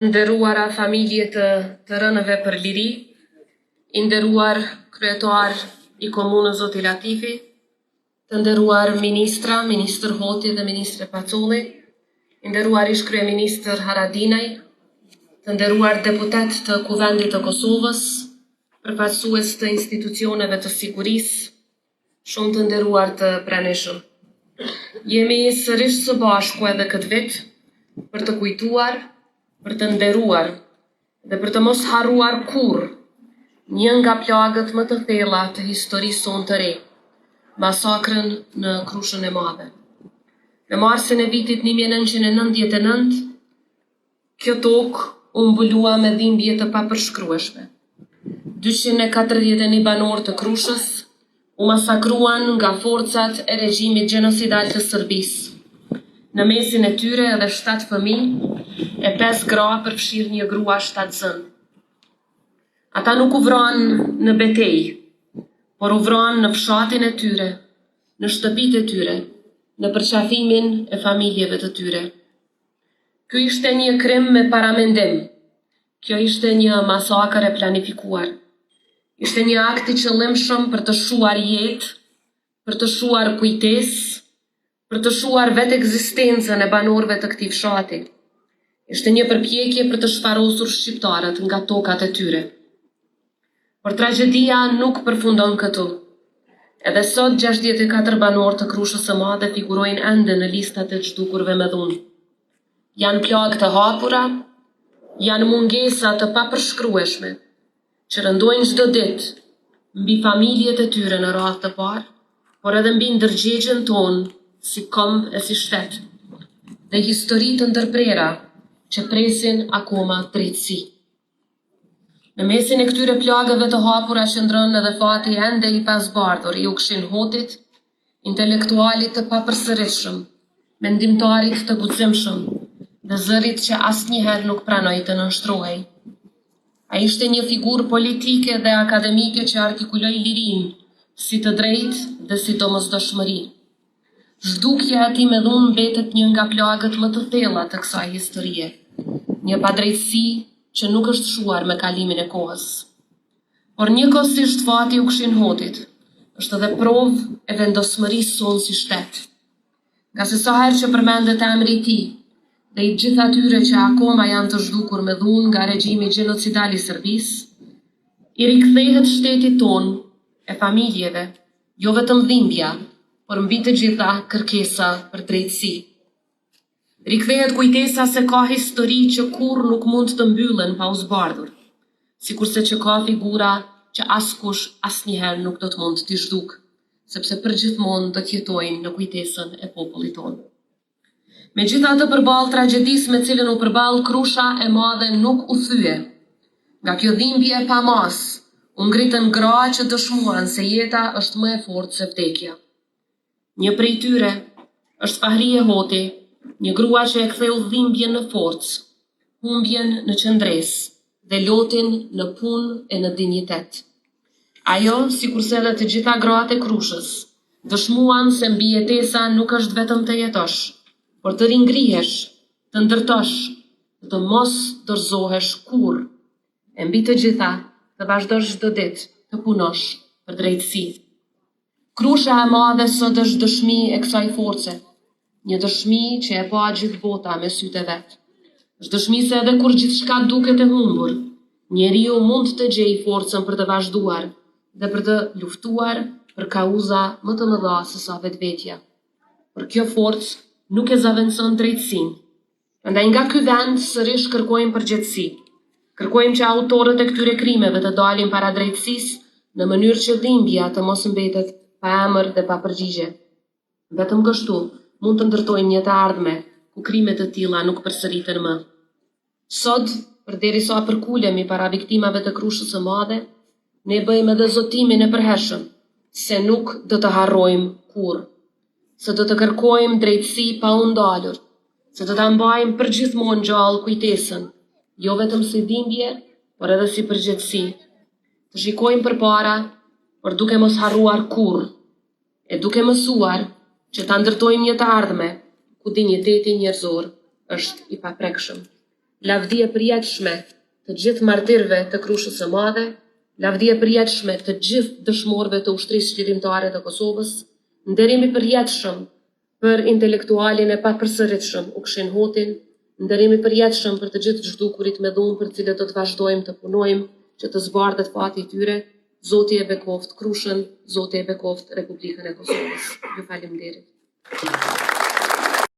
Nderuara familje të rënëve për liri, i nderuar kryetar i komunës Zoti Latifi, të nderuar ministër Hoti dhe ministre Pacolli, i nderuar ish kryeministër Haradinaj, të nderuar deputet të Kuvendit të Kosovës, përfaqësues të institucioneve të sigurisë, shumë të nderuar të pranishëm. Jemi sërish së bashku edhe këtë vit për të kujtuar, për të nderuar dhe për të mos harruar kurrë një nga plagët më të thella të historisë sonë të re, masakrën në Krushën e Madhe. Në marsin e vitit 1999, kjo tokë u mbulua me dhimbje të papërshkrueshme. 241 banor të Krushës u masakruan nga forcat e regjimit gjenocidal të Serbisë. Në mesin e tyre edhe 7 fëmijë e 5 gra përfshirë një grua 7 zënë. Ata nuk u vranë në betejë, por u vranë në fshatin e tyre, në shtëpitë e tyre, në përqafimin e familjeve të tyre. Ky ishte një krim me paramendim. Kjo ishte një masakër e planifikuar. Ishte një akt i qëllimshëm për të shuar jetë, për të shuar kujtesë, për të shuar vetë ekzistencën e banorëve të këtij fshati. Ishte një përpjekje për të shfarosur shqiptarët nga tokat e tyre. Por tragjedia nuk përfundon këtu. Edhe sot 64 banor të Krushës së Madhe figurojnë ende në listat e zhdukurve me dhunë. Janë plagë të hapura, janë mungesa të papërshkrueshme, që rëndojnë çdo ditë mbi familjet e tyre në radhë të parë, por edhe mbi ndërgjegjen tonë si kombë e si shtet, dhe histori të ndërprera që presin akoma drejtësi. Në mesin e këtyre plagëve të hapura qëndron edhe fati ende i pasbardhur i Ukshin Hotit, intelektualit të papërsëritshëm, mendimtarit të guximshëm dhe zërit që asnjëherë nuk pranoi të nënshtrohej. Ai ishte një figurë politike dhe akademike që artikuloi lirinë si të drejtë dhe si domosdoshmëri. Zhdukja e tij me dhunë mbetet një nga plagët më të thella të kësaj historie, një padrejtësi që nuk është shuar me kalimin e kohës. Por njëkohësisht fati i Ukshin Hotit është edhe provë e vendosmërisë sonë si shtet. Nga se sa herë që përmendet emri i tij dhe i gjithë atyre që akoma janë të zhdukur me dhunë nga regjimi gjenocidal i Serbisë, i rikthehet shtetit tonë e familjeve, jo vetëm dhimbja, por mbi të gjitha kërkesa për drejtësi. Rikthehet kujtesa se ka histori që kurrë nuk mund të mbyllen pa u zbardhur, sikurse që ka figura që askush asnjëherë nuk do të mund t'i zhduk, sepse përgjithmonë do të jetojnë në kujtesën e popullit tonë. Megjithatë, përballë tragjedisë me cilën u përball Krusha e Madhe nuk u thye. Nga kjo dhimbje pa mas, u ngritën gra që dëshmuan se jeta është më e fortë se vdekja. Një prej tyre është Fahrie Hoti, një grua që e ktheu dhimbjen në forcë, humbjen në qëndresë dhe lotin në punë e në dinjitet. Ajo, sikurse edhe të gjitha gratë e Krushës, dëshmuan se mbi jetesa nuk është vetëm të jetosh, por të ringrihesh, të ndërtosh, të mos dorëzohesh kurrë, e mbi të gjitha të vazhdosh çdo ditë të punosh për drejtësi. Krusha e Madhe sot është dëshmi e kësaj force, një dëshmi që e pa gjithë bota me sytë e vet. Është dëshmi se edhe kur gjithçka duket e humbur, njeriu mund të gjejë forcën për të vazhduar dhe për të luftuar për kauza më të mëdha se sa vetvetja. Por kjo forcë nuk e zaventson drejtësinë. Prandaj nga ky vend sërish kërkojmë përgjegjësi. Kërkojmë që autorët e këtyre krimeve të dalin para drejtësisë në mënyrë që dhimbja të mos mbetet pa emër dhe pa përgjigje. Vetëm kështu mund të ndërtojmë një të ardhme ku krime të tilla nuk përsëriten më. Sot, përderisa përkulemi para viktimave të Krushës së Madhe, ne bëjmë edhe zotimin e përhershëm se nuk do të harrojmë kurrë, se do të kërkojmë drejtësi pa u ndalur, se do ta mbajmë përgjithmonë gjallë kujtesën, jo vetëm si dhimbje, por edhe si përgjegjësi. Të shikojmë përpara, por duke mos harruar kurrë, e duke mësuar që ta ndërtojmë një të ardhme ku dinjiteti njerëzor është i paprekshëm. lavdi e përjetshme të gjithë martirëve të Krushës së Madhe, lavdi e përjetshme të gjithë dëshmorëve të ushtrisë qëllimtare të Kosovës, nderim i përjetshëm për intelektualin e papërsëritshëm Ukshin Hotin, nderim i përjetshëm për të gjithë zhdukurit me dhunë për cilët do të vazhdojmë të punojmë që të zbardhet fati i tyre. Zoti e bekoft Krushën, Zoti e bekoft Republikën e Kosovës. Ju faleminderit.